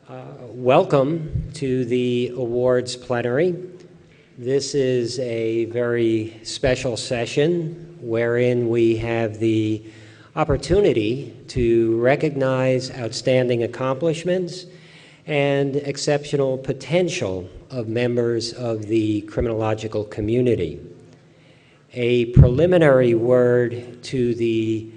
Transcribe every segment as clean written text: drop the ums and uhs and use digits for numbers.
Welcome to the awards plenary. This is a very special session wherein we have the opportunity to recognize outstanding accomplishments and exceptional potential of members of the criminological community. A preliminary word to the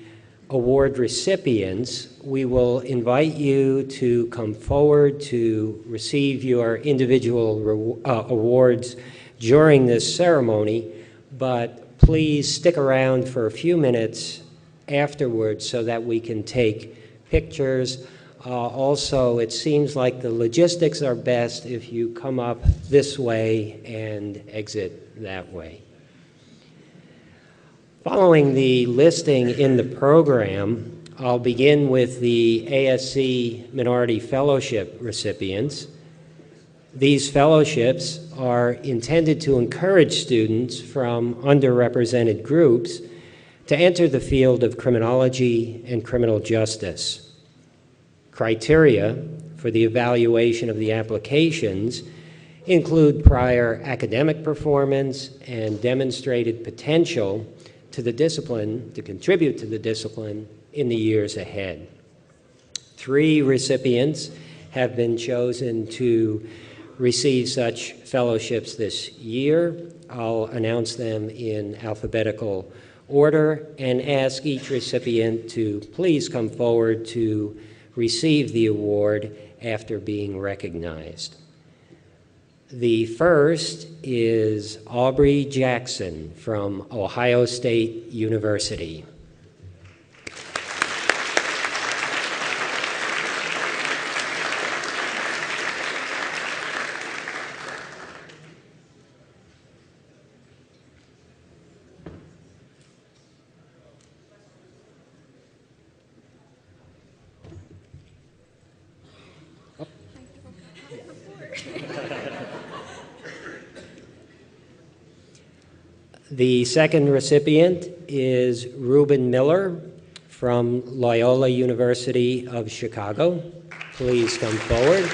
award recipients: we will invite you to come forward to receive your individual awards during this ceremony, but please stick around for a few minutes afterwards so that we can take pictures. Also, it seems like the logistics are best if you come up this way and exit that way. Following the listing in the program, I'll begin with the ASC Minority Fellowship recipients. These fellowships are intended to encourage students from underrepresented groups to enter the field of criminology and criminal justice. Criteria for the evaluation of the applications include prior academic performance and demonstrated potential to the discipline, to contribute to the discipline in the years ahead. 3 recipients have been chosen to receive such fellowships this year. I'll announce them in alphabetical order and ask each recipient to please come forward to receive the award after being recognized. The first is Aubrey Jackson from Ohio State University. The second recipient is Reuben Miller from Loyola University of Chicago. Please come forward.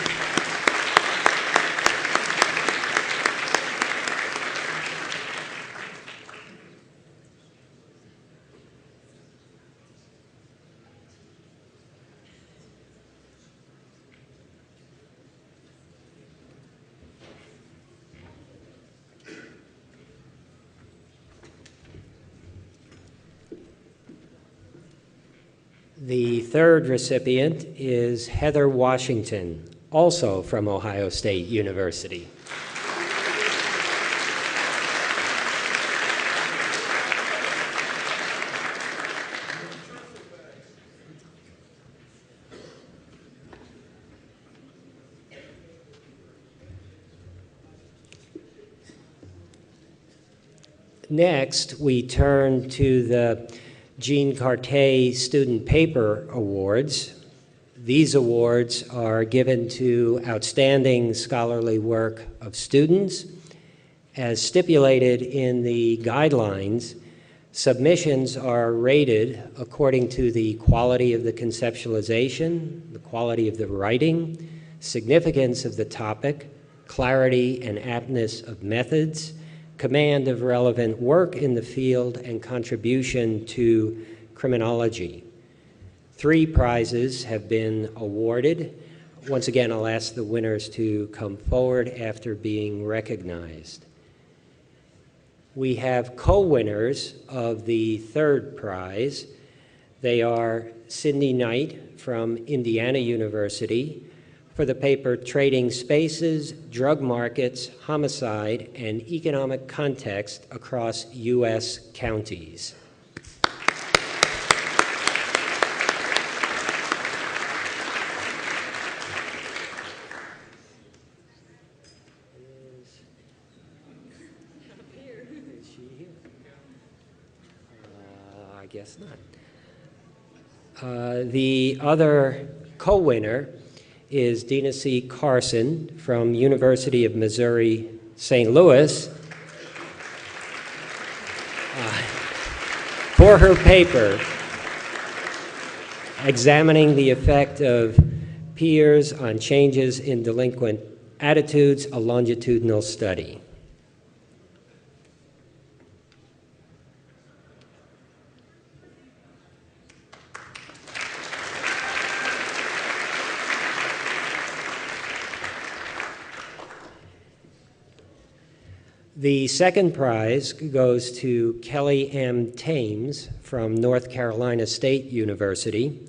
The third recipient is Heather Washington, also from Ohio State University. Next, we turn to the Jean Carté Student Paper Awards. These awards are given to outstanding scholarly work of students. As stipulated in the guidelines, submissions are rated according to the quality of the conceptualization, the quality of the writing, significance of the topic, clarity and aptness of methods, command of relevant work in the field, and contribution to criminology. 3 prizes have been awarded. Once again, I'll ask the winners to come forward after being recognized. We have co-winners of the 3rd prize. They are Sydney Knight from Indiana University for the paper Trading Spaces, Drug Markets, Homicide, and Economic Context Across U.S. Counties. I guess not. The other co-winner is Dina C. Carson from University of Missouri, St. Louis, for her paper examining the effect of peers on changes in delinquent attitudes, a longitudinal study. The second prize goes to Kelly M. Thames from North Carolina State University.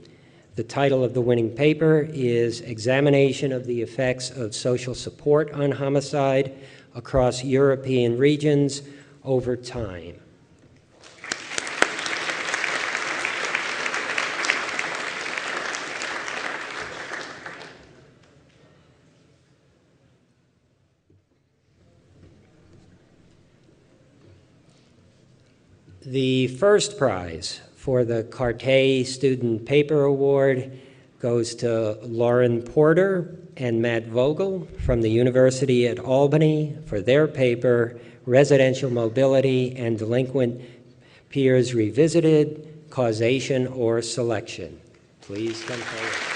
The title of the winning paper is Examination of the Effects of Social Support on Homicide Across European Regions Over Time. The first prize for the Carté Student Paper Award goes to Lauren Porter and Matt Vogel from the University at Albany for their paper, Residential Mobility and Delinquent Peers Revisited, Causation or Selection. Please come forward.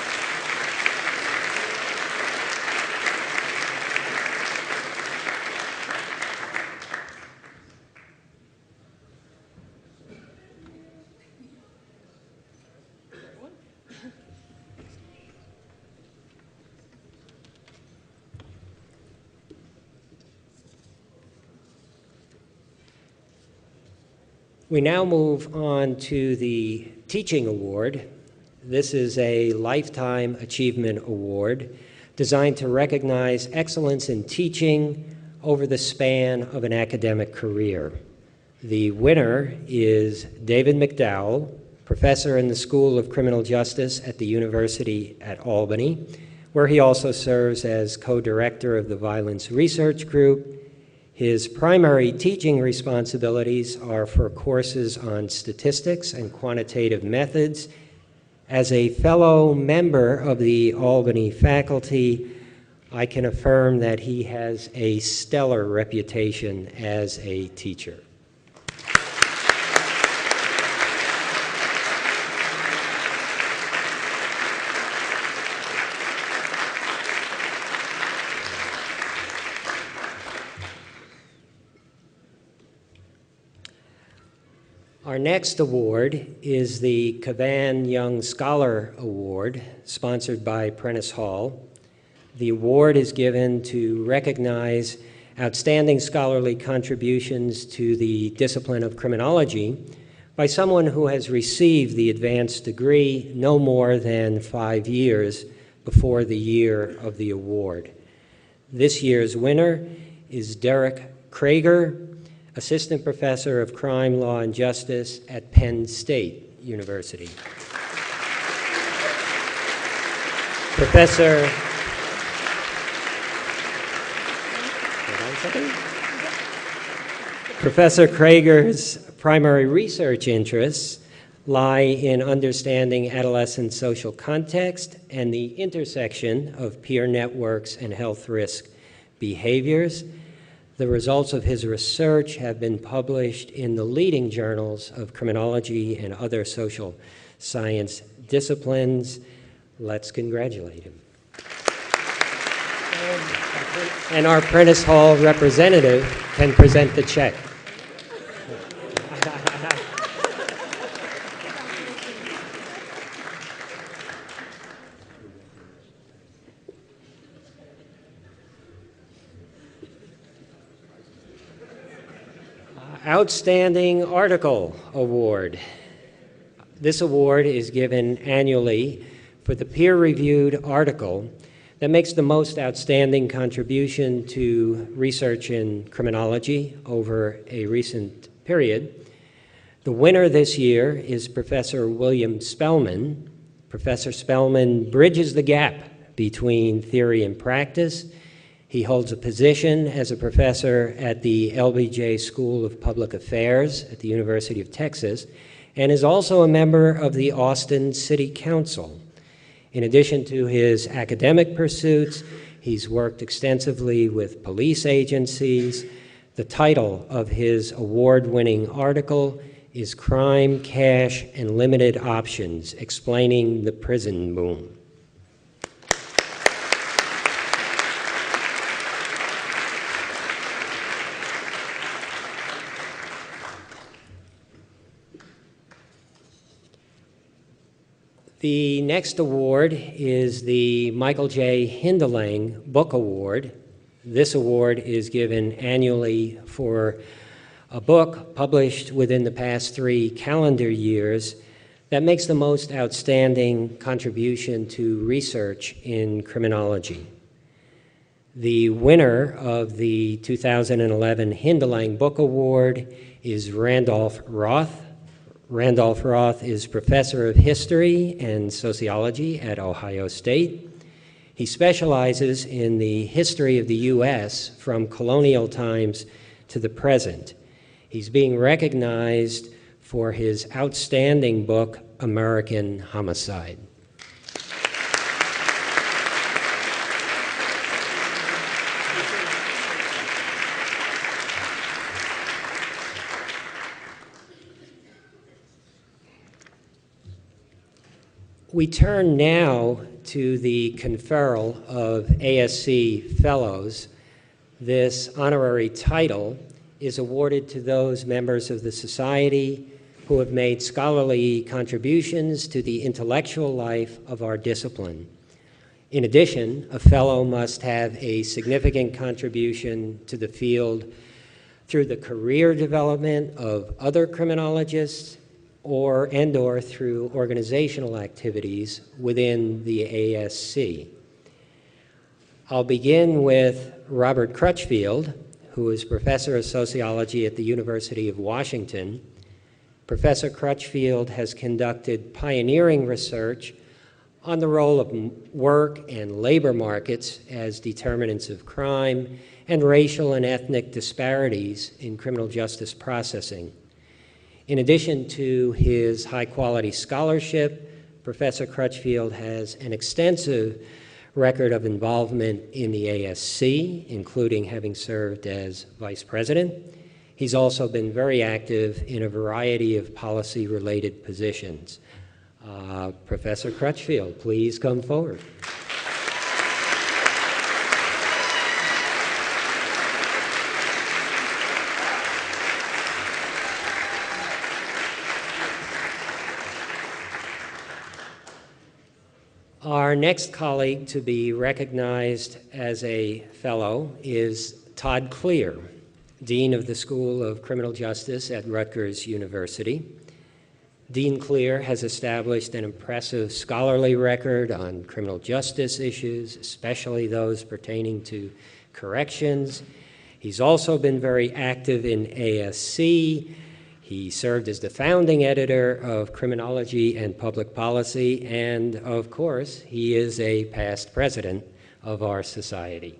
We now move on to the Teaching Award. This is a Lifetime Achievement Award designed to recognize excellence in teaching over the span of an academic career. The winner is David McDowell, professor in the School of Criminal Justice at the University at Albany, where he also serves as co-director of the Violence Research Group. His primary teaching responsibilities are for courses on statistics and quantitative methods. As a fellow member of the Albany faculty, I can affirm that he has a stellar reputation as a teacher. Our next award is the Caban Young Scholar Award, sponsored by Prentice Hall. The award is given to recognize outstanding scholarly contributions to the discipline of criminology by someone who has received the advanced degree no more than 5 years before the year of the award. This year's winner is Derek Krager, Assistant Professor of Crime, Law, and Justice at Penn State University. Professor Krager's primary research interests lie in understanding adolescent social context and the intersection of peer networks and health risk behaviors. The results of his research have been published in the leading journals of criminology and other social science disciplines. Let's congratulate him. And our Prentice Hall representative can present the check. Outstanding Article Award. This award is given annually for the peer-reviewed article that makes the most outstanding contribution to research in criminology over a recent period. The winner this year is Professor William Spellman. Professor Spellman bridges the gap between theory and practice. He holds a position as a professor at the LBJ School of Public Affairs at the University of Texas and is also a member of the Austin City Council. In addition to his academic pursuits, he's worked extensively with police agencies. The title of his award-winning article is Crime, Cash, and Limited Options, Explaining the Prison Boom. next award is the Michael J. Hindelang Book Award. This award is given annually for a book published within the past 3 calendar years that makes the most outstanding contribution to research in criminology. The winner of the 2011 Hindelang Book Award is Randolph Roth. Randolph Roth is professor of history and sociology at Ohio State. He specializes in the history of the U.S. from colonial times to the present. He's being recognized for his outstanding book, American Homicide. We turn now to the conferral of ASC Fellows. This honorary title is awarded to those members of the Society who have made scholarly contributions to the intellectual life of our discipline. In addition, a fellow must have a significant contribution to the field through the career development of other criminologists or through organizational activities within the ASC. I'll begin with Robert Crutchfield, who is professor of sociology at the University of Washington. Professor Crutchfield has conducted pioneering research on the role of work and labor markets as determinants of crime and racial and ethnic disparities in criminal justice processing. In addition to his high-quality scholarship, Professor Crutchfield has an extensive record of involvement in the ASC, including having served as vice president. He's also been very active in a variety of policy-related positions. Professor Crutchfield, please come forward. Our next colleague to be recognized as a fellow is Todd Clear, Dean of the School of Criminal Justice at Rutgers University. Dean Clear has established an impressive scholarly record on criminal justice issues, especially those pertaining to corrections. He's also been very active in ASC. He served as the founding editor of Criminology and Public Policy, and of course, he is a past president of our society.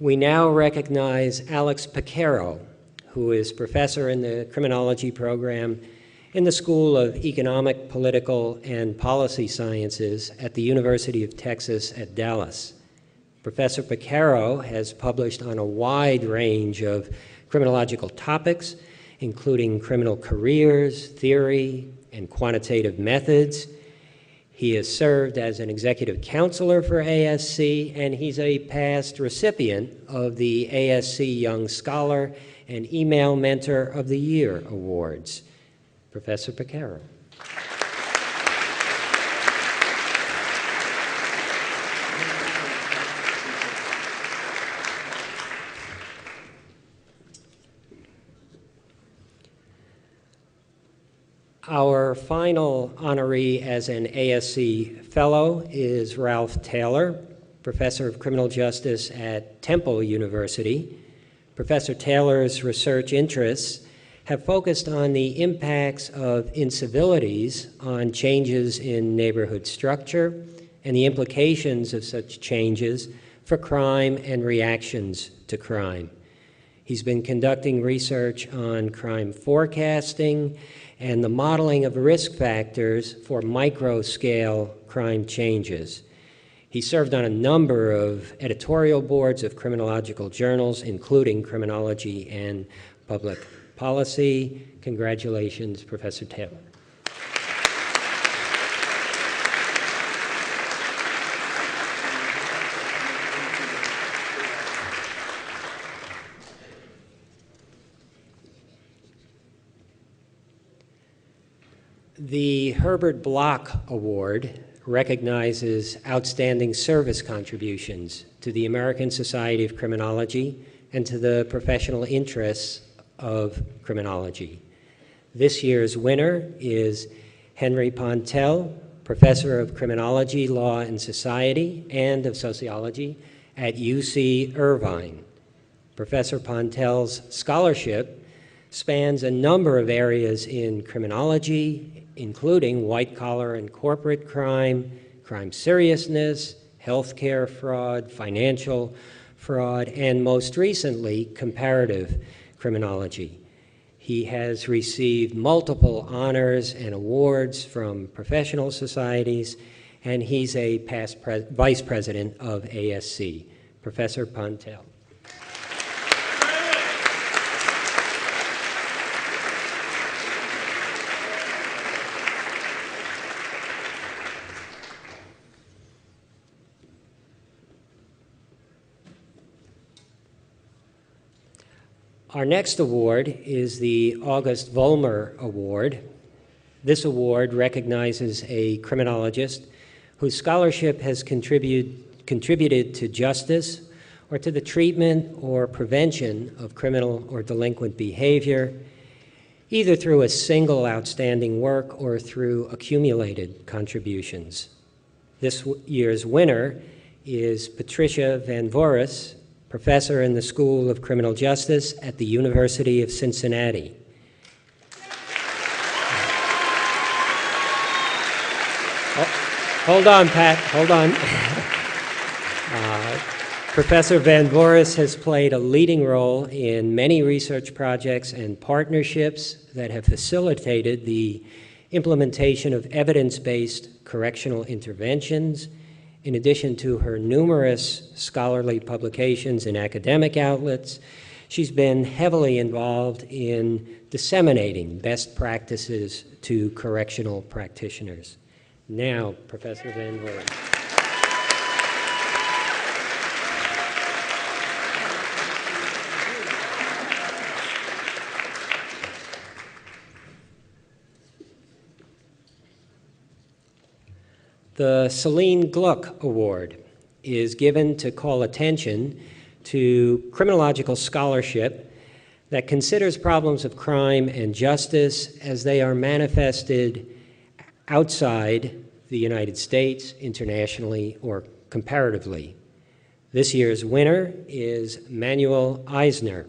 We now recognize Alex Picaro, who is professor in the criminology program in the School of Economic, Political, and Policy Sciences at the University of Texas at Dallas. Professor Picaro has published on a wide range of criminological topics, including criminal careers, theory, and quantitative methods. He has served as an executive counselor for ASC, and he's a past recipient of the ASC Young Scholar and Email Mentor of the Year awards. Professor Picaro. Our final honoree as an ASC Fellow is Ralph Taylor, Professor of Criminal Justice at Temple University. Professor Taylor's research interests have focused on the impacts of incivilities on changes in neighborhood structure and the implications of such changes for crime and reactions to crime. He's been conducting research on crime forecasting and the modeling of risk factors for micro-scale crime changes. He served on a number of editorial boards of criminological journals, including Criminology and Public Policy. Congratulations, Professor Taylor. The Herbert Block Award recognizes outstanding service contributions to the American Society of Criminology and to the professional interests of criminology. This year's winner is Henry Pontel, Professor of Criminology, Law, and Society, and of Sociology at UC Irvine. Professor Pontel's scholarship spans a number of areas in criminology, including white-collar and corporate crime, crime seriousness, healthcare fraud, financial fraud, and most recently, comparative criminology. He has received multiple honors and awards from professional societies, and he's a past vice president of ASC. Professor Pontel. Our next award is the August Vollmer Award. This award recognizes a criminologist whose scholarship has contributed to justice or to the treatment or prevention of criminal or delinquent behavior, either through a single outstanding work or through accumulated contributions. This year's winner is Patricia Van Voorhis, professor in the School of Criminal Justice at the University of Cincinnati. Hold on, Pat, hold on. Professor Van Voorhis has played a leading role in many research projects and partnerships that have facilitated the implementation of evidence-based correctional interventions. In addition to her numerous scholarly publications in academic outlets, she's been heavily involved in disseminating best practices to correctional practitioners. Now, Professor Van Voorhis. The Celine Gluck Award is given to call attention to criminological scholarship that considers problems of crime and justice as they are manifested outside the United States, internationally, or comparatively. This year's winner is Manuel Eisner,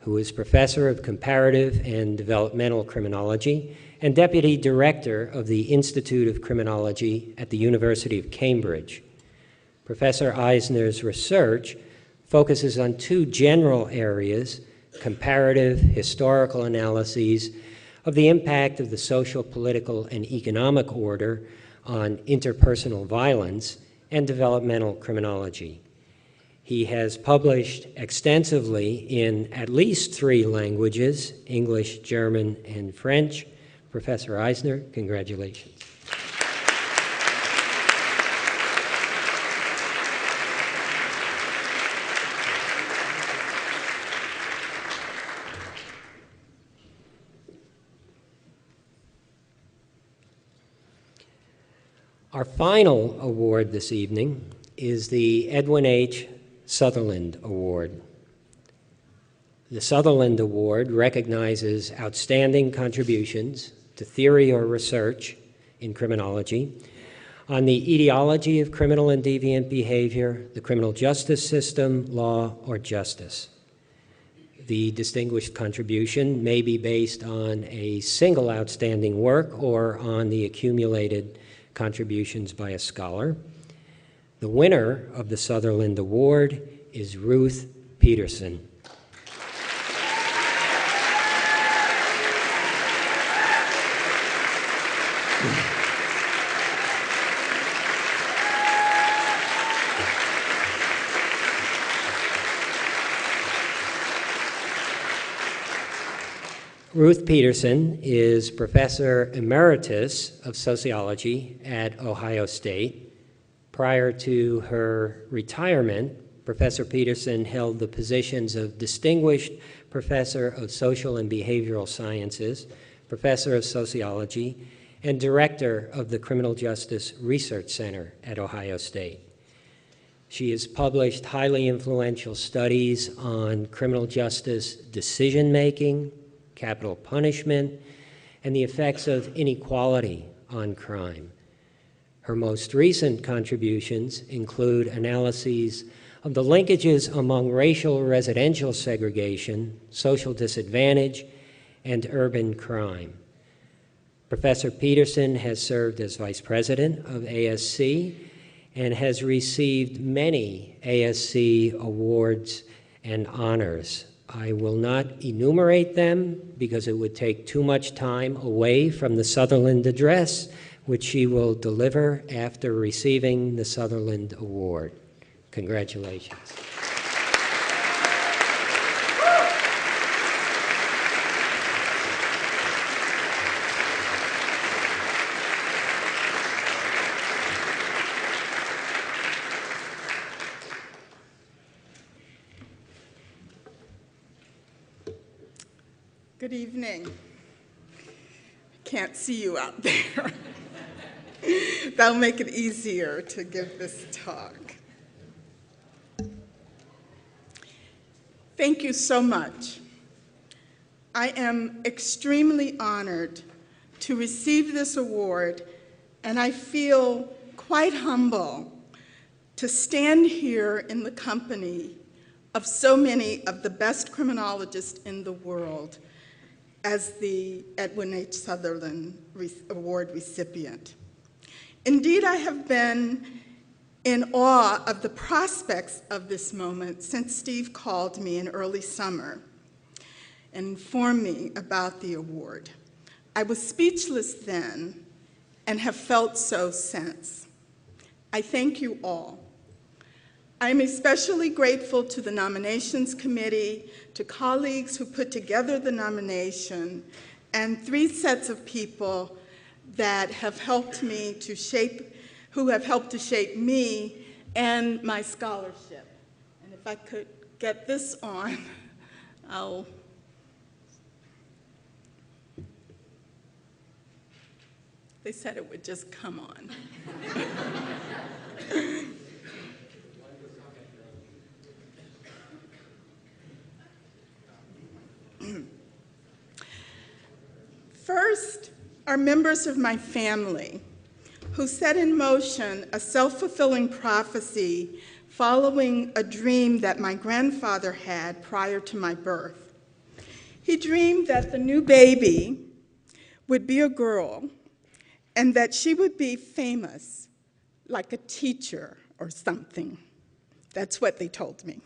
who is professor of comparative and developmental criminology and Deputy Director of the Institute of Criminology at the University of Cambridge. Professor Eisner's research focuses on two general areas: comparative historical analyses of the impact of the social, political, and economic order on interpersonal violence, and developmental criminology. He has published extensively in at least 3 languages: English, German, and French. Professor Eisner, congratulations. Our final award this evening is the Edwin H. Sutherland Award. The Sutherland Award recognizes outstanding contributions to theory or research in criminology on the etiology of criminal and deviant behavior, the criminal justice system, law, or justice. The distinguished contribution may be based on a single outstanding work or on the accumulated contributions by a scholar. The winner of the Sutherland Award is Ruth Peterson. Ruth Peterson is Professor Emeritus of Sociology at Ohio State. Prior to her retirement, Professor Peterson held the positions of Distinguished Professor of Social and Behavioral Sciences, Professor of Sociology, and director of the Criminal Justice Research Center at Ohio State. She has published highly influential studies on criminal justice decision-making, capital punishment, and the effects of inequality on crime. Her most recent contributions include analyses of the linkages among racial residential segregation, social disadvantage, and urban crime. Professor Peterson has served as vice president of ASC and has received many ASC awards and honors. I will not enumerate them because it would take too much time away from the Sutherland Address, which she will deliver after receiving the Sutherland Award. Congratulations. Good evening. I can't see you out there. That'll make it easier to give this talk. Thank you so much. I am extremely honored to receive this award, and I feel quite humble to stand here in the company of so many of the best criminologists in the world as the Edwin H. Sutherland Award recipient. Indeed, I have been in awe of the prospects of this moment since Steve called me in early summer and informed me about the award. I was speechless then and have felt so since. I thank you all. I am especially grateful to the nominations committee, to colleagues who put together the nomination, and 3 sets of people that have helped me to shape, who have helped to shape me and my scholarship. And if I could get this on, they said it would just come on. First are members of my family who set in motion a self-fulfilling prophecy following a dream that my grandfather had prior to my birth. He dreamed that the new baby would be a girl and that she would be famous, like a teacher or something. That's what they told me.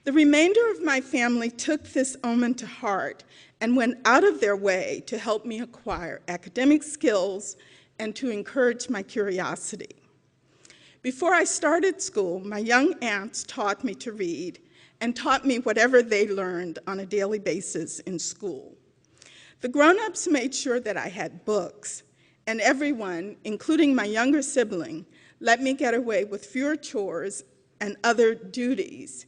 The remainder of my family took this omen to heart and went out of their way to help me acquire academic skills and to encourage my curiosity. Before I started school, my young aunts taught me to read and taught me whatever they learned on a daily basis in school. The grown-ups made sure that I had books, and everyone, including my younger sibling, let me get away with fewer chores and other duties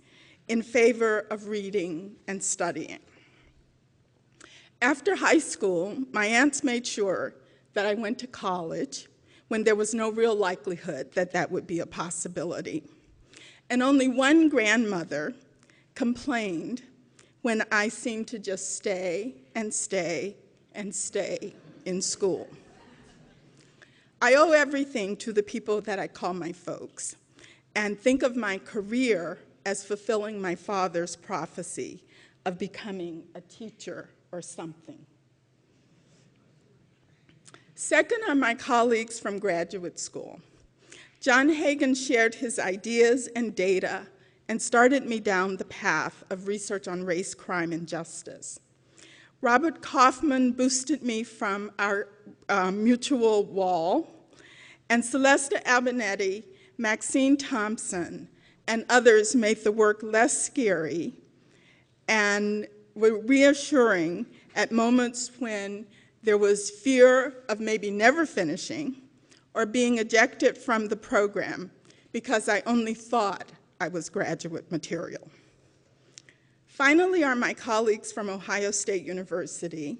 in favor of reading and studying. After high school, my aunts made sure that I went to college when there was no real likelihood that that would be a possibility. And only one grandmother complained when I seemed to just stay and stay and stay in school. I owe everything to the people that I call my folks, and think of my career as fulfilling my father's prophecy of becoming a teacher or something. Second are my colleagues from graduate school. John Hagan shared his ideas and data and started me down the path of research on race, crime, and justice. Robert Kaufman boosted me from our mutual wall, and Celesta Abernethy, Maxine Thompson, and others made the work less scary and were reassuring at moments when there was fear of maybe never finishing or being ejected from the program because I only thought I was graduate material. Finally are my colleagues from Ohio State University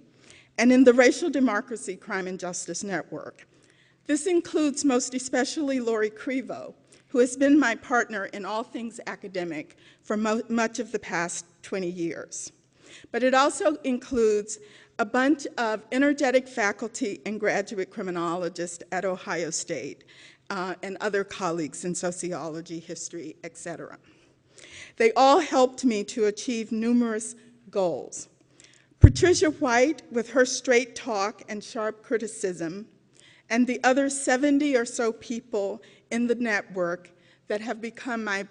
and in the Racial Democracy, Crime and Justice Network. This includes most especially Lori Crevo, who has been my partner in all things academic for much of the past 20 years. But it also includes a bunch of energetic faculty and graduate criminologists at Ohio State and other colleagues in sociology, history, etc. They all helped me to achieve numerous goals. Patricia White, with her straight talk and sharp criticism, and the other 70 or so people in the network that have become my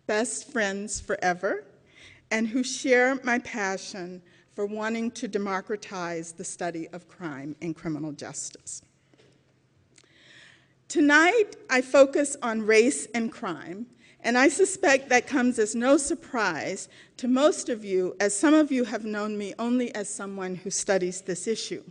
best friends forever, and who share my passion for wanting to democratize the study of crime and criminal justice. Tonight, I focus on race and crime, and I suspect that comes as no surprise to most of you, as some of you have known me only as someone who studies this issue.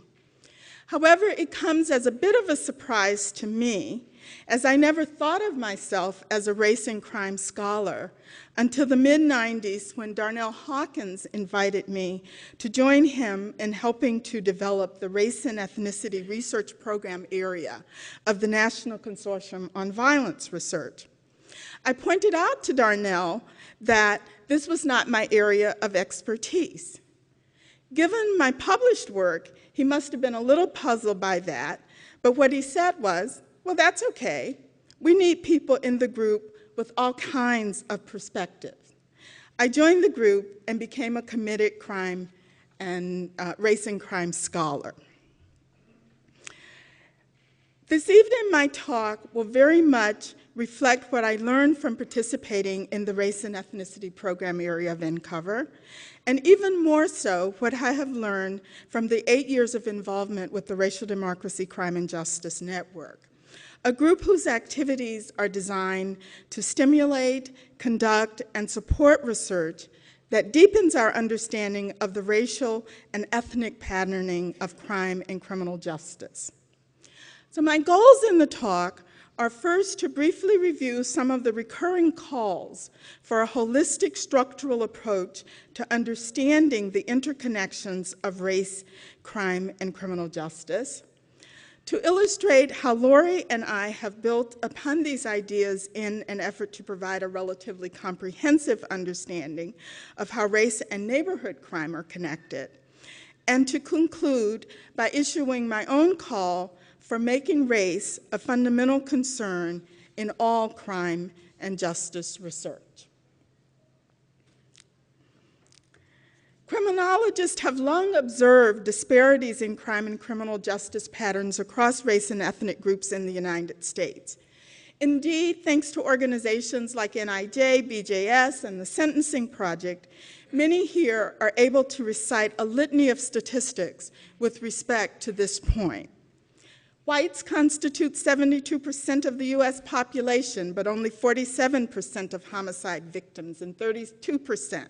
However, it comes as a bit of a surprise to me, as I never thought of myself as a race and crime scholar until the mid-90s, when Darnell Hawkins invited me to join him in helping to develop the Race and Ethnicity Research Program area of the National Consortium on Violence Research. I pointed out to Darnell that this was not my area of expertise. Given my published work, he must have been a little puzzled by that, but what he said was, well, that's okay. We need people in the group with all kinds of perspectives. I joined the group and became a committed crime and race and crime scholar. This evening, my talk will very much reflect what I learned from participating in the Race and Ethnicity Program area of NCOVR, and even more so, what I have learned from the 8 years of involvement with the Racial Democracy, Crime and Justice Network, a group whose activities are designed to stimulate, conduct, and support research that deepens our understanding of the racial and ethnic patterning of crime and criminal justice. So my goals in the talk are first to briefly review some of the recurring calls for a holistic structural approach to understanding the interconnections of race, crime, and criminal justice, to illustrate how Lori and I have built upon these ideas in an effort to provide a relatively comprehensive understanding of how race and neighborhood crime are connected, and to conclude by issuing my own call for making race a fundamental concern in all crime and justice research. Criminologists have long observed disparities in crime and criminal justice patterns across race and ethnic groups in the United States. Indeed, thanks to organizations like NIJ, BJS, and the Sentencing Project, many here are able to recite a litany of statistics with respect to this point. Whites constitute 72% of the US population, but only 47% of homicide victims and 32%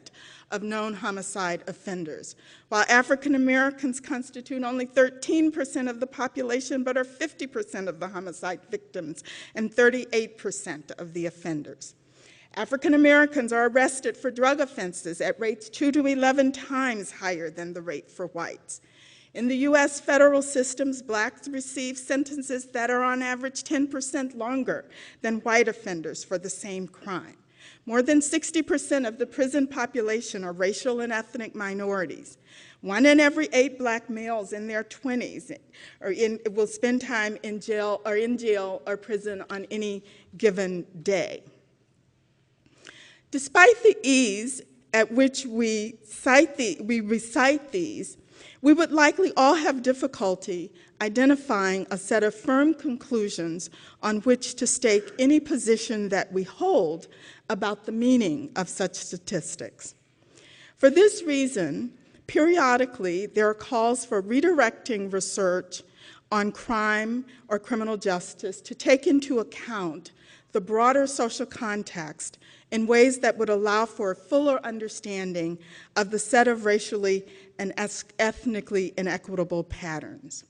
of known homicide offenders, while African Americans constitute only 13% of the population, but are 50% of the homicide victims and 38% of the offenders. African Americans are arrested for drug offenses at rates 2 to 11 times higher than the rate for whites. In the US federal systems, blacks receive sentences that are on average 10% longer than white offenders for the same crime. More than 60% of the prison population are racial and ethnic minorities. 1 in every 8 black males in their 20s will spend time in jail or prison on any given day. Despite the ease at which we recite these, we would likely all have difficulty identifying a set of firm conclusions on which to stake any position that we hold about the meaning of such statistics. For this reason, periodically, there are calls for redirecting research on crime or criminal justice to take into account the broader social context in ways that would allow for a fuller understanding of the set of racially and ethnically inequitable patterns.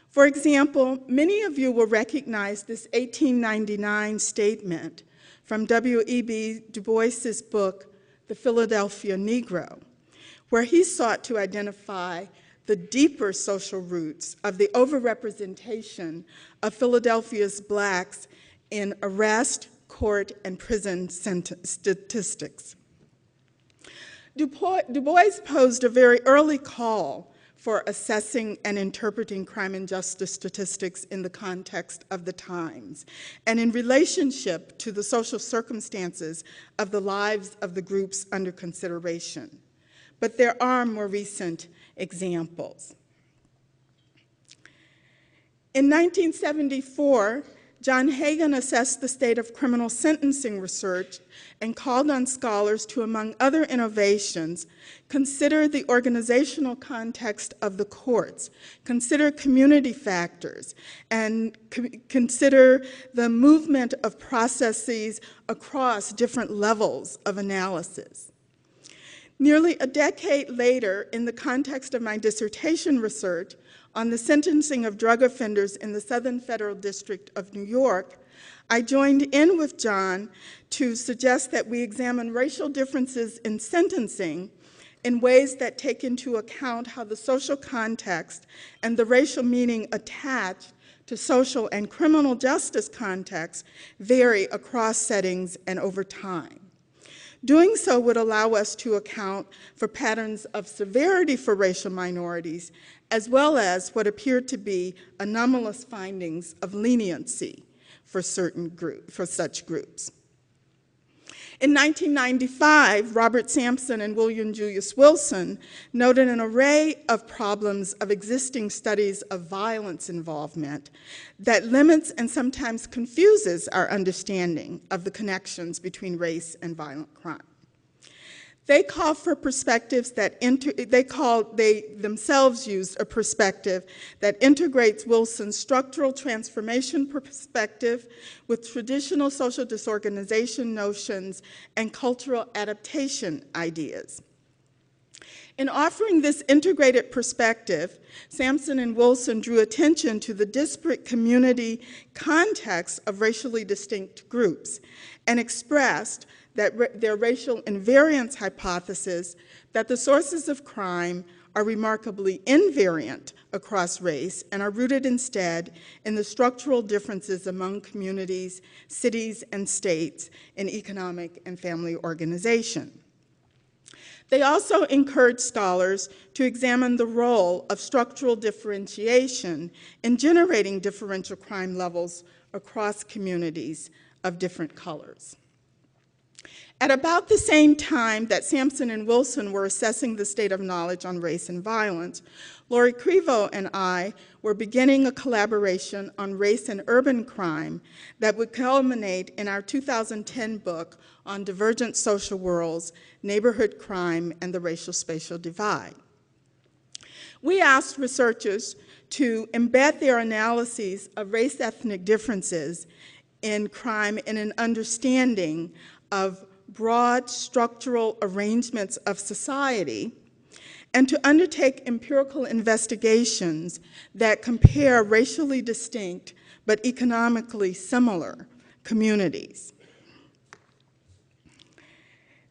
For example, many of you will recognize this 1899 statement from W.E.B. Du Bois's book, The Philadelphia Negro, where he sought to identify the deeper social roots of the overrepresentation of Philadelphia's Blacks in arrest, court, and prison statistics. Du Bois posed a very early call for assessing and interpreting crime and justice statistics in the context of the times and in relationship to the social circumstances of the lives of the groups under consideration. But there are more recent examples. In 1974, John Hagan assessed the state of criminal sentencing research and called on scholars to, among other innovations, consider the organizational context of the courts, consider community factors, and consider the movement of processes across different levels of analysis. Nearly a decade later, in the context of my dissertation research on the sentencing of drug offenders in the Southern Federal District of New York, I joined in with John to suggest that we examine racial differences in sentencing in ways that take into account how the social context and the racial meaning attached to social and criminal justice contexts vary across settings and over time. Doing so would allow us to account for patterns of severity for racial minorities, as well as what appeared to be anomalous findings of leniency for such groups. In 1995, Robert Sampson and William Julius Wilson noted an array of problems of existing studies of violence involvement that limits and sometimes confuses our understanding of the connections between race and violent crime. They call for perspectives that they themselves used a perspective that integrates Wilson's structural transformation perspective with traditional social disorganization notions and cultural adaptation ideas. In offering this integrated perspective, Sampson and Wilson drew attention to the disparate community context of racially distinct groups and expressed that their racial invariance hypothesis that the sources of crime are remarkably invariant across race and are rooted instead in the structural differences among communities, cities, and states in economic and family organization. They also encourage scholars to examine the role of structural differentiation in generating differential crime levels across communities of different colors. At about the same time that Sampson and Wilson were assessing the state of knowledge on race and violence, Lori Crevo and I were beginning a collaboration on race and urban crime that would culminate in our 2010 book on divergent social worlds, neighborhood crime, and the racial spatial divide. We asked researchers to embed their analyses of race-ethnic differences in crime in an understanding of broad structural arrangements of society, and to undertake empirical investigations that compare racially distinct but economically similar communities.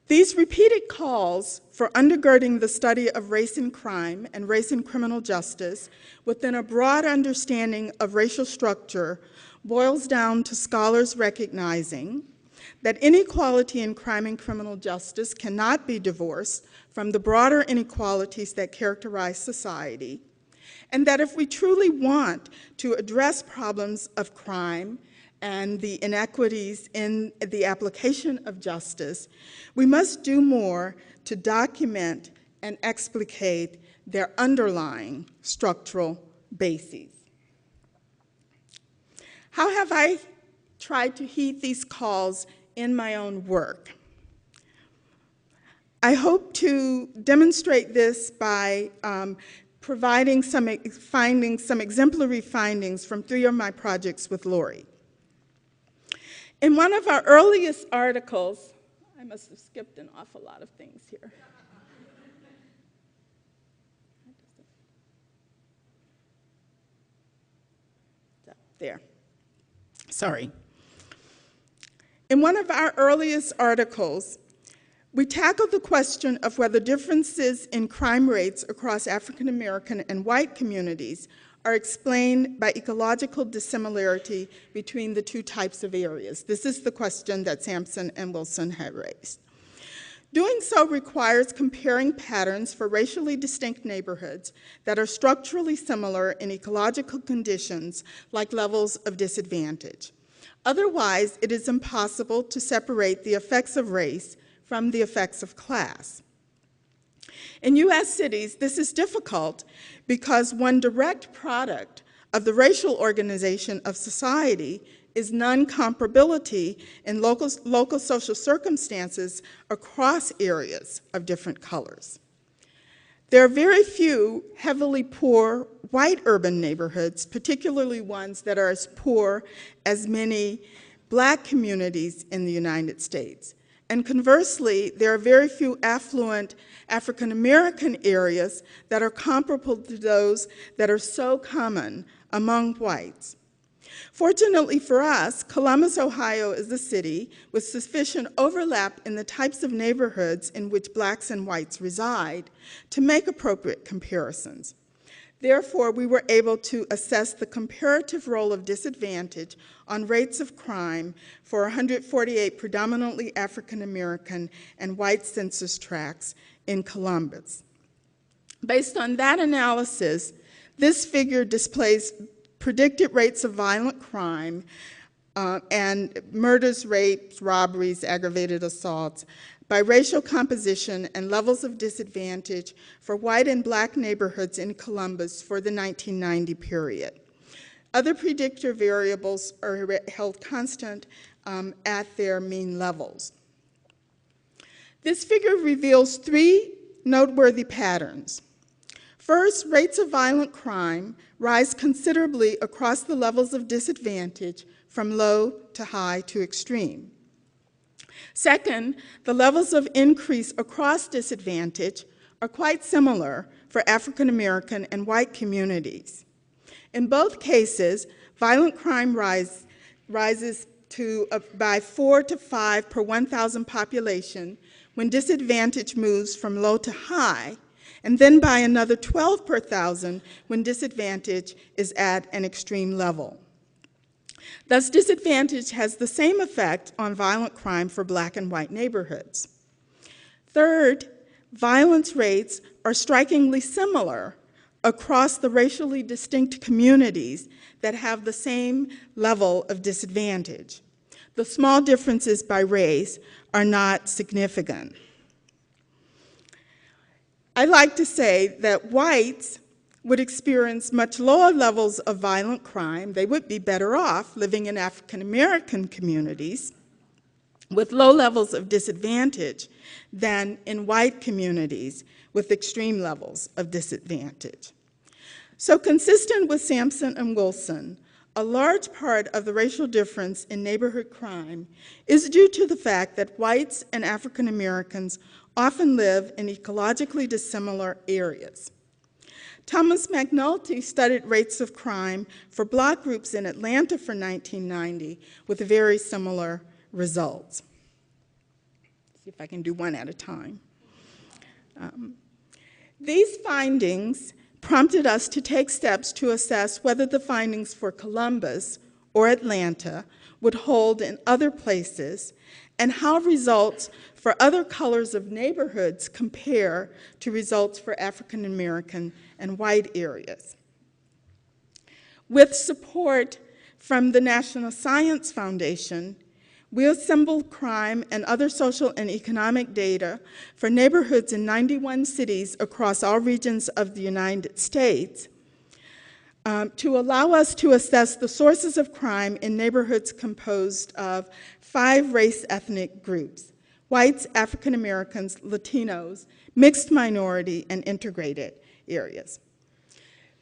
These repeated calls for undergirding the study of race and crime and race and criminal justice within a broad understanding of racial structure boils down to scholars recognizing that inequality in crime and criminal justice cannot be divorced from the broader inequalities that characterize society, and that if we truly want to address problems of crime and the inequities in the application of justice, we must do more to document and explicate their underlying structural bases. How have I tried to heed these calls in my own work? I hope to demonstrate this by providing some exemplary findings from 3 of my projects with Lori. In one of our earliest articles, I must have skipped an awful lot of things here. There. Sorry. In one of our earliest articles, We tackled the question of whether differences in crime rates across African American and white communities are explained by ecological dissimilarity between the two types of areas. This is the question that Sampson and Wilson had raised. Doing so requires comparing patterns for racially distinct neighborhoods that are structurally similar in ecological conditions like levels of disadvantage. Otherwise, it is impossible to separate the effects of race from the effects of class. In U.S. cities, this is difficult because one direct product of the racial organization of society is non-comparability in local social circumstances across areas of different colors. There are very few heavily poor white urban neighborhoods, particularly ones that are as poor as many black communities in the United States. And conversely, there are very few affluent African American areas that are comparable to those that are so common among whites. Fortunately for us, Columbus, Ohio is a city with sufficient overlap in the types of neighborhoods in which blacks and whites reside to make appropriate comparisons. Therefore, we were able to assess the comparative role of disadvantage on rates of crime for 148 predominantly African American and white census tracts in Columbus. Based on that analysis, this figure displays predicted rates of violent crime and murders, rapes, robberies, aggravated assaults by racial composition and levels of disadvantage for white and black neighborhoods in Columbus for the 1990 period. Other predictor variables are held constant at their mean levels. This figure reveals three noteworthy patterns. First, rates of violent crime rise considerably across the levels of disadvantage from low to high to extreme. Second, the levels of increase across disadvantage are quite similar for African American and white communities. In both cases, violent crime rises by 4 to 5 per 1,000 population when disadvantage moves from low to high, and then by another 12 per 1,000 when disadvantage is at an extreme level. Thus, disadvantage has the same effect on violent crime for black and white neighborhoods. Third, violence rates are strikingly similar across the racially distinct communities that have the same level of disadvantage. The small differences by race are not significant. I like to say that whites would experience much lower levels of violent crime. They would be better off living in African American communities with low levels of disadvantage than in white communities with extreme levels of disadvantage. So consistent with Sampson and Wilson, a large part of the racial difference in neighborhood crime is due to the fact that whites and African Americans often live in ecologically dissimilar areas. Thomas McNulty studied rates of crime for block groups in Atlanta for 1990 with very similar results. See if I can do one at a time. These findings prompted us to take steps to assess whether the findings for Columbus or Atlanta would hold in other places and how results for other colors of neighborhoods compare to results for African American and white areas. With support from the National Science Foundation, we assembled crime and other social and economic data for neighborhoods in 91 cities across all regions of the United States to allow us to assess the sources of crime in neighborhoods composed of 5 race ethnic groups: whites, African Americans, Latinos, mixed minority, and integrated areas.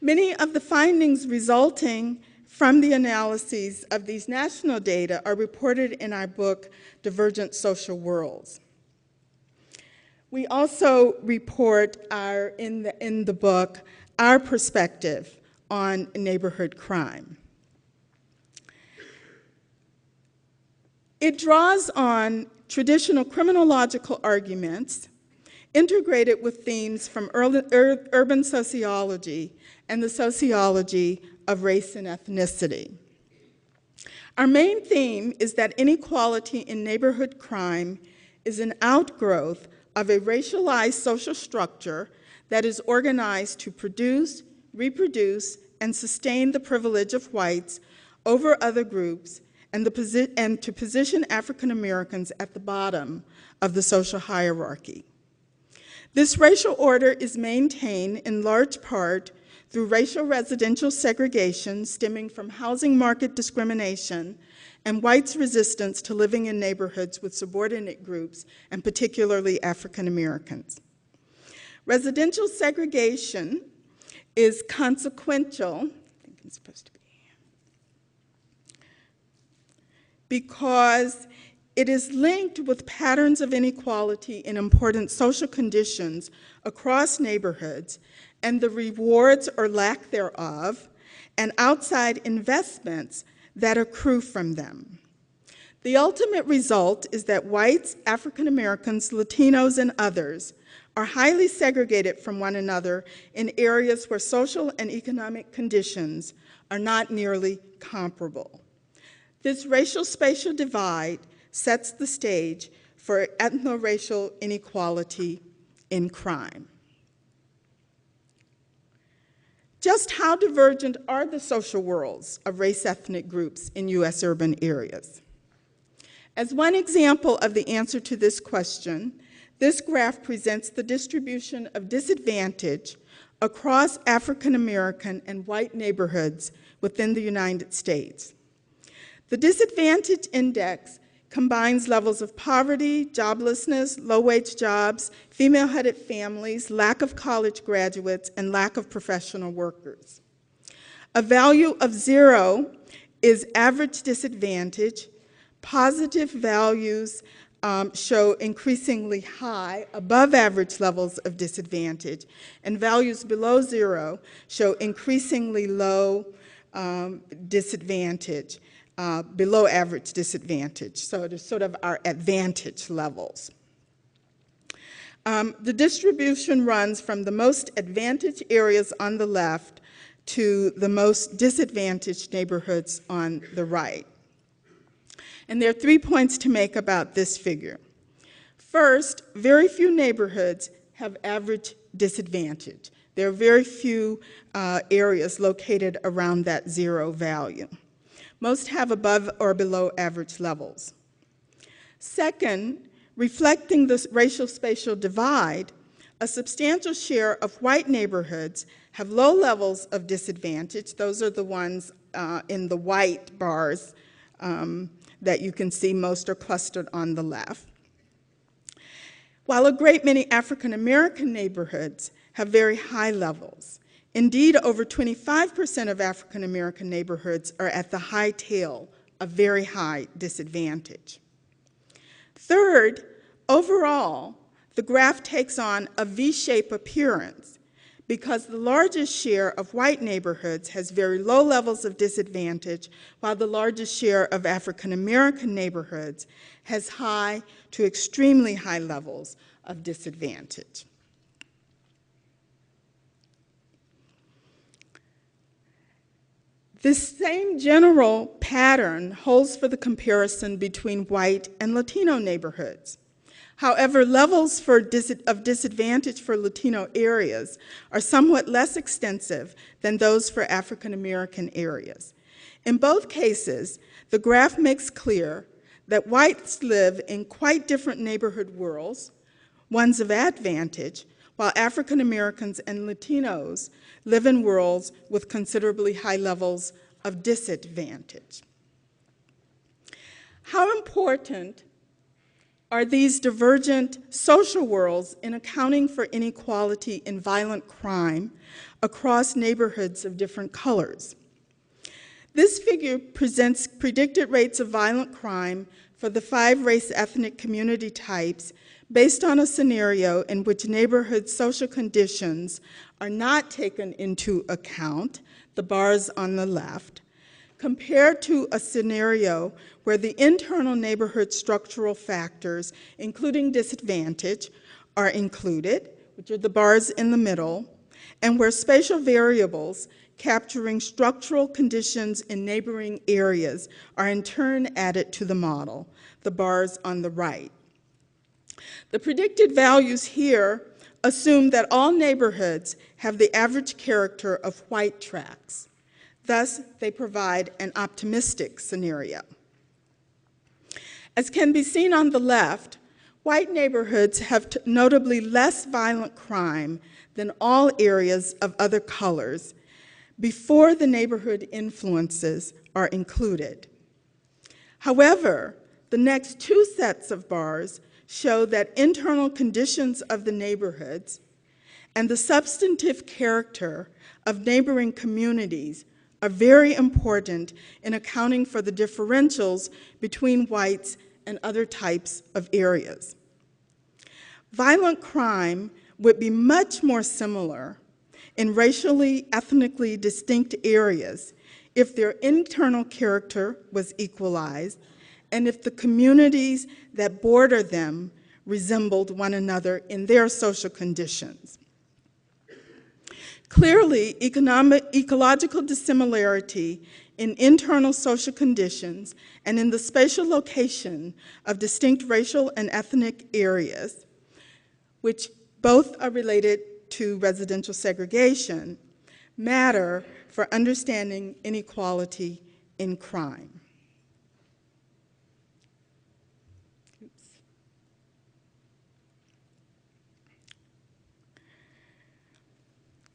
Many of the findings resulting from the analyses of these national data are reported in our book, Divergent Social Worlds. We also report in the book our perspective on neighborhood crime. It draws on traditional criminological arguments integrated with themes from urban sociology and the sociology of race and ethnicity. Our main theme is that inequality in neighborhood crime is an outgrowth of a racialized social structure that is organized to produce, reproduce, and sustain the privilege of whites over other groups and to position African Americans at the bottom of the social hierarchy. This racial order is maintained in large part through racial residential segregation stemming from housing market discrimination and whites' resistance to living in neighborhoods with subordinate groups, and particularly African Americans. Residential segregation is consequential, I think it's supposed to be, because it is linked with patterns of inequality in important social conditions across neighborhoods and the rewards or lack thereof and outside investments that accrue from them. The ultimate result is that whites, African Americans, Latinos, and others are highly segregated from one another in areas where social and economic conditions are not nearly comparable. This racial spatial divide sets the stage for ethno-racial inequality in crime. Just how divergent are the social worlds of race-ethnic groups in U.S. urban areas? As one example of the answer to this question, this graph presents the distribution of disadvantage across African American and white neighborhoods within the United States. The disadvantage index combines levels of poverty, joblessness, low-wage jobs, female-headed families, lack of college graduates, and lack of professional workers. A value of 0 is average disadvantage. Positive values show increasingly high, above average levels of disadvantage, and values below 0 show increasingly low disadvantage. Below average disadvantage, so it is sort of our advantage levels. The distribution runs from the most advantaged areas on the left to the most disadvantaged neighborhoods on the right. And there are 3 points to make about this figure. First, very few neighborhoods have average disadvantage. There are very few areas located around that 0 value. Most have above or below average levels. Second, reflecting the racial spatial divide, a substantial share of white neighborhoods have low levels of disadvantage. Those are the ones in the white bars that you can see. Most are clustered on the left. While a great many African American neighborhoods have very high levels. Indeed, over 25% of African American neighborhoods are at the high tail of very high disadvantage. Third, overall, the graph takes on a V-shaped appearance because the largest share of white neighborhoods has very low levels of disadvantage, while the largest share of African American neighborhoods has high to extremely high levels of disadvantage. This same general pattern holds for the comparison between white and Latino neighborhoods. However, levels of disadvantage for Latino areas are somewhat less extensive than those for African American areas. In both cases, the graph makes clear that whites live in quite different neighborhood worlds, ones of advantage, while African Americans and Latinos live in worlds with considerably high levels of disadvantage. How important are these divergent social worlds in accounting for inequality in violent crime across neighborhoods of different colors? This figure presents predicted rates of violent crime for the 5 race ethnic community types based on a scenario in which neighborhood social conditions are not taken into account, the bars on the left, compared to a scenario where the internal neighborhood structural factors, including disadvantage, are included, which are the bars in the middle, and where spatial variables capturing structural conditions in neighboring areas are in turn added to the model, the bars on the right. The predicted values here assume that all neighborhoods have the average character of white tracts. Thus, they provide an optimistic scenario. As can be seen on the left, white neighborhoods have notably less violent crime than all areas of other colors before the neighborhood influences are included. However, the next two sets of bars show that internal conditions of the neighborhoods and the substantive character of neighboring communities are very important in accounting for the differentials between whites and other types of areas. Violent crime would be much more similar in racially, ethnically distinct areas if their internal character was equalized and if the communities that border them resembled one another in their social conditions. Clearly, ecological dissimilarity in internal social conditions and in the spatial location of distinct racial and ethnic areas, which both are related to residential segregation, matter for understanding inequality in crime.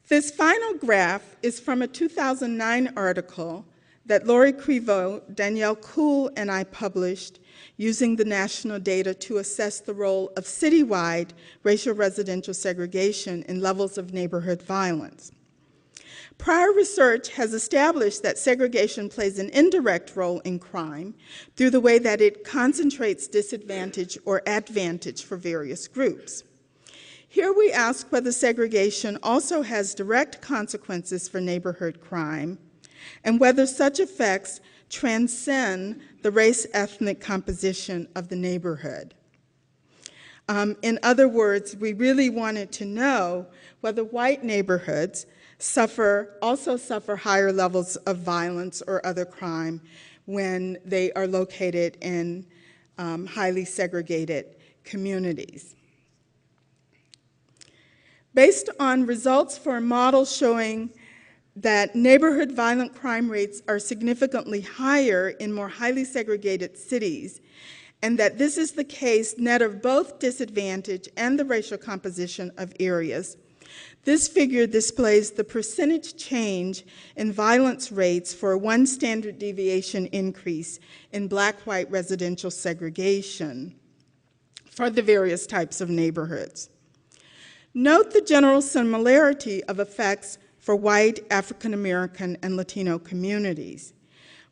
This final graph is from a 2009 article that Laurie Crivo, Danielle Kuhl, and I published using the national data to assess the role of citywide racial residential segregation in levels of neighborhood violence. Prior research has established that segregation plays an indirect role in crime through the way that it concentrates disadvantage or advantage for various groups. Here we ask whether segregation also has direct consequences for neighborhood crime and whether such effects transcend the race-ethnic composition of the neighborhood. In other words, we really wanted to know whether white neighborhoods also suffer higher levels of violence or other crime when they are located in highly segregated communities. Based on results for a model showing that neighborhood violent crime rates are significantly higher in more highly segregated cities, and that this is the case net of both disadvantage and the racial composition of areas, this figure displays the percentage change in violence rates for a 1 standard deviation increase in black-white residential segregation for the various types of neighborhoods. Note the general similarity of effects for white, African American, and Latino communities,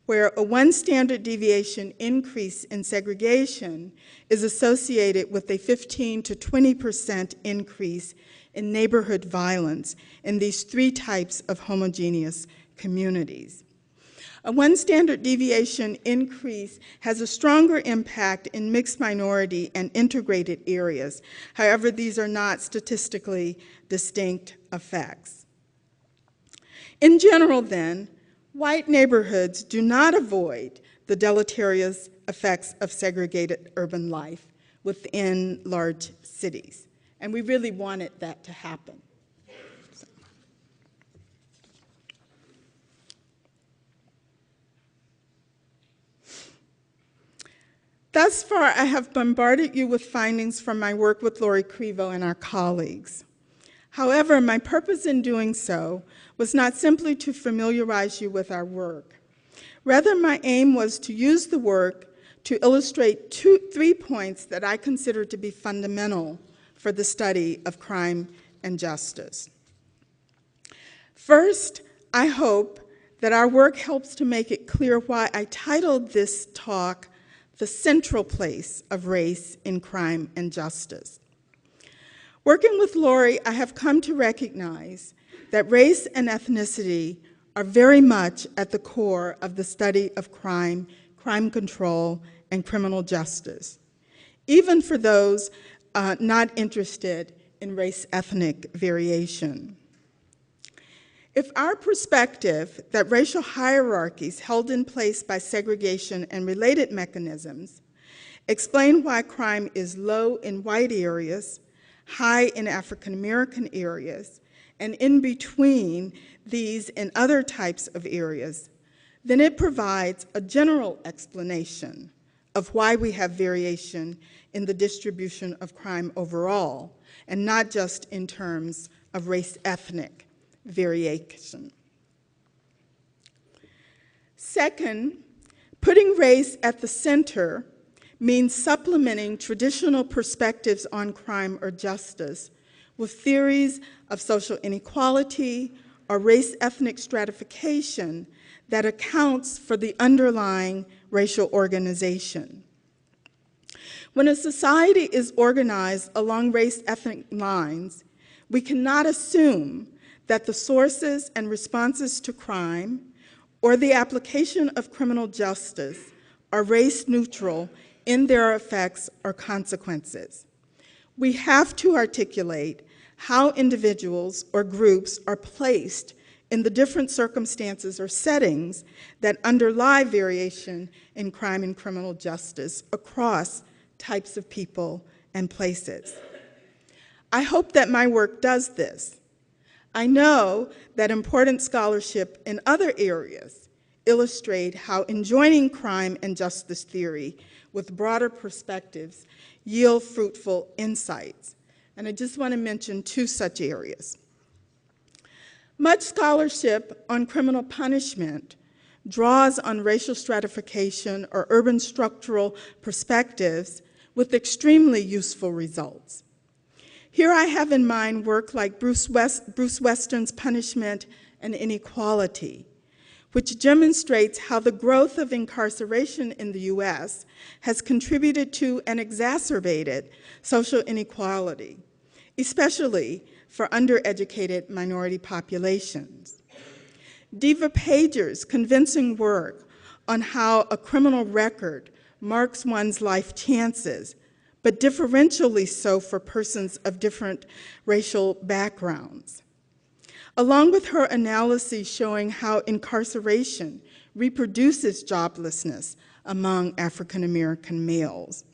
where a 1 standard deviation increase in segregation is associated with a 15 to 20% increase in neighborhood violence in these 3 types of homogeneous communities. A 1 standard deviation increase has a stronger impact in mixed minority and integrated areas. However, these are not statistically distinct effects. In general, then, white neighborhoods do not avoid the deleterious effects of segregated urban life within large cities, and we really wanted that to happen. Thus far, I have bombarded you with findings from my work with Laurie Crivo and our colleagues. However, my purpose in doing so was not simply to familiarize you with our work. Rather, my aim was to use the work to illustrate 3 points that I consider to be fundamental for the study of crime and justice. First, I hope that our work helps to make it clear why I titled this talk "The Central Place of Race in Crime and Justice." Working with Laurie, I have come to recognize that race and ethnicity are very much at the core of the study of crime, crime control, and criminal justice, even for those not interested in race-ethnic variation. If our perspective that racial hierarchies held in place by segregation and related mechanisms explain why crime is low in white areas, high in African American areas, and in between these and other types of areas, then it provides a general explanation of why we have variation in the distribution of crime overall, and not just in terms of race-ethnic variation. Second, putting race at the center means supplementing traditional perspectives on crime or justice with theories of social inequality or race-ethnic stratification that accounts for the underlying racial organization. When a society is organized along race-ethnic lines, we cannot assume that the sources and responses to crime or the application of criminal justice are race-neutral in their effects or consequences. We have to articulate how individuals or groups are placed in the different circumstances or settings that underlie variation in crime and criminal justice across types of people and places. I hope that my work does this. I know that important scholarship in other areas illustrate how enjoining crime and justice theory with broader perspectives yield fruitful insights. And I just want to mention two such areas. Much scholarship on criminal punishment draws on racial stratification or urban structural perspectives with extremely useful results. Here I have in mind work like Bruce Western's Punishment and Inequality, which demonstrates how the growth of incarceration in the US has contributed to and exacerbated social inequality, especially for undereducated minority populations. Diva Pager's convincing work on how a criminal record marks one's life chances, but differentially so for persons of different racial backgrounds, along with her analysis showing how incarceration reproduces joblessness among African American males.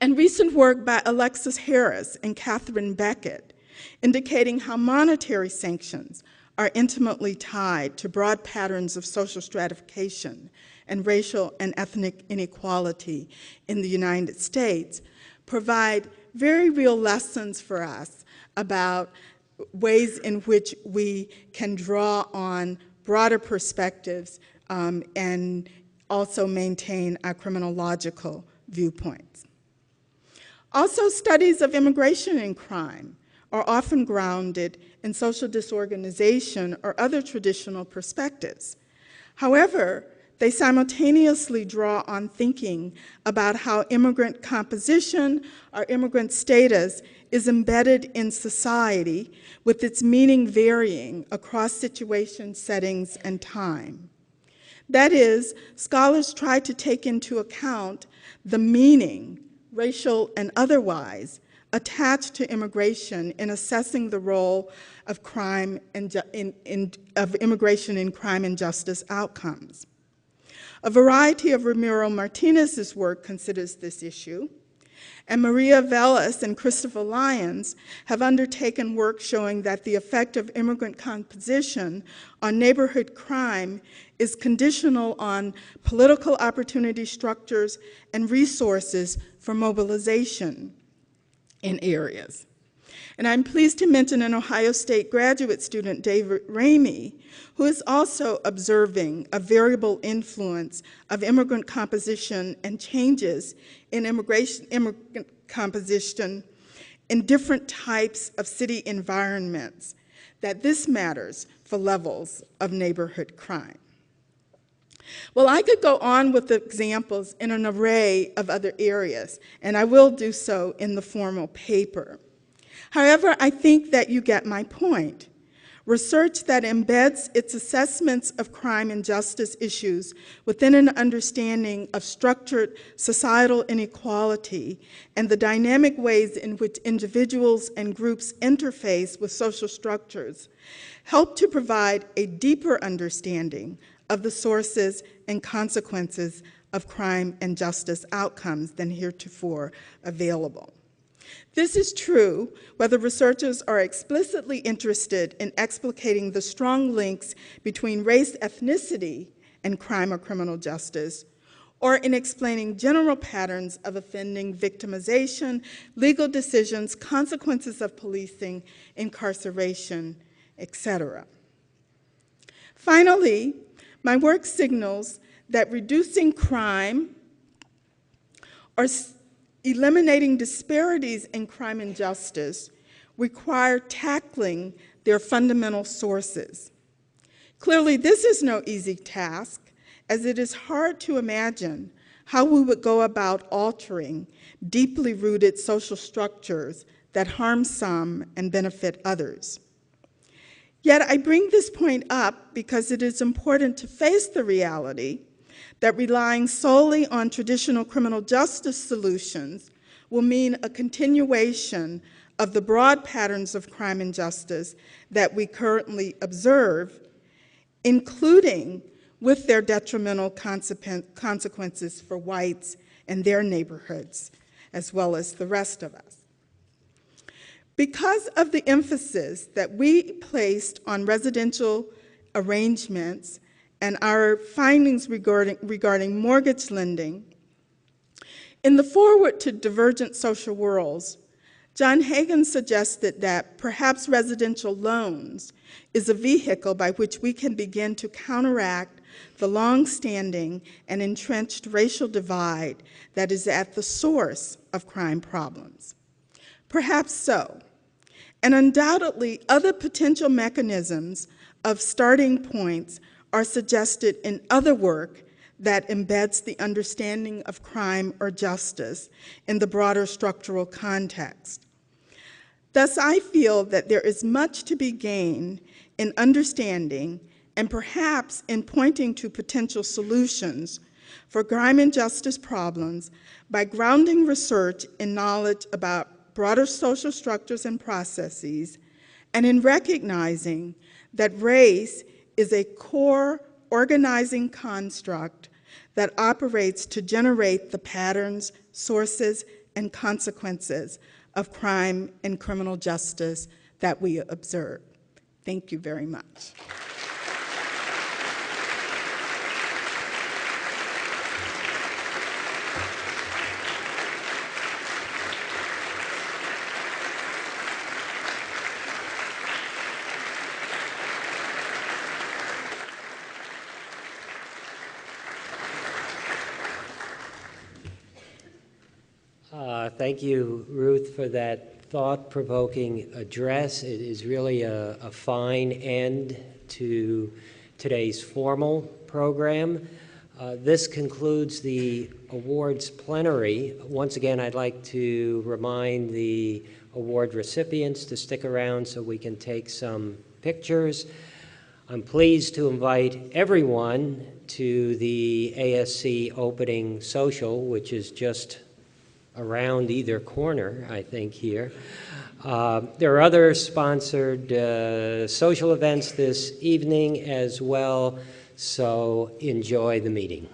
And recent work by Alexis Harris and Catherine Beckett indicating how monetary sanctions are intimately tied to broad patterns of social stratification and racial and ethnic inequality in the United States provide very real lessons for us about ways in which we can draw on broader perspectives and also maintain our criminological viewpoints. Also, studies of immigration and crime are often grounded in social disorganization or other traditional perspectives. However, they simultaneously draw on thinking about how immigrant composition or immigrant status is embedded in society, with its meaning varying across situations, settings, and time. That is, scholars try to take into account the meaning, racial and otherwise, attached to immigration in assessing the role of crime and of immigration in crime and justice outcomes. A variety of Ramiro Martinez's work considers this issue, and Maria Velas and Christopher Lyons have undertaken work showing that the effect of immigrant composition on neighborhood crime is conditional on political opportunity structures and resources for mobilization in areas. And I'm pleased to mention an Ohio State graduate student, David Ramey, who is also observing a variable influence of immigrant composition and changes in immigrant composition in different types of city environments, that this matters for levels of neighborhood crime. Well, I could go on with the examples in an array of other areas, and I will do so in the formal paper. However, I think that you get my point. research that embeds its assessments of crime and justice issues within an understanding of structured societal inequality and the dynamic ways in which individuals and groups interface with social structures, help to provide a deeper understanding of the sources and consequences of crime and justice outcomes than heretofore available. This is true whether researchers are explicitly interested in explicating the strong links between race, ethnicity, and crime or criminal justice, or in explaining general patterns of offending victimization, legal decisions, consequences of policing, incarceration, etc. Finally, my work signals that reducing crime or eliminating disparities in crime and justice require tackling their fundamental sources. Clearly, this is no easy task, as it is hard to imagine how we would go about altering deeply rooted social structures that harm some and benefit others. Yet I bring this point up because it is important to face the reality that relying solely on traditional criminal justice solutions will mean a continuation of the broad patterns of crime and justice that we currently observe, including with their detrimental consequences for whites and their neighborhoods, as well as the rest of us. Because of the emphasis that we placed on residential arrangements and our findings regarding mortgage lending, in the foreword to Divergent Social Worlds, John Hagan suggested that perhaps residential loans is a vehicle by which we can begin to counteract the long-standing and entrenched racial divide that is at the source of crime problems. Perhaps so, and undoubtedly other potential mechanisms of starting points are suggested in other work that embeds the understanding of crime or justice in the broader structural context. Thus, I feel that there is much to be gained in understanding and perhaps in pointing to potential solutions for crime and justice problems by grounding research in knowledge about broader social structures and processes, and in recognizing that race is a core organizing construct that operates to generate the patterns, sources, and consequences of crime and criminal justice that we observe. Thank you very much. Thank you, Ruth, for that thought-provoking address. It is really a fine end to today's formal program. This concludes the awards plenary. Once again, I'd like to remind the award recipients to stick around so we can take some pictures. I'm pleased to invite everyone to the ASC opening social, which is just around either corner, I think, here. There are other sponsored social events this evening as well, so enjoy the meeting.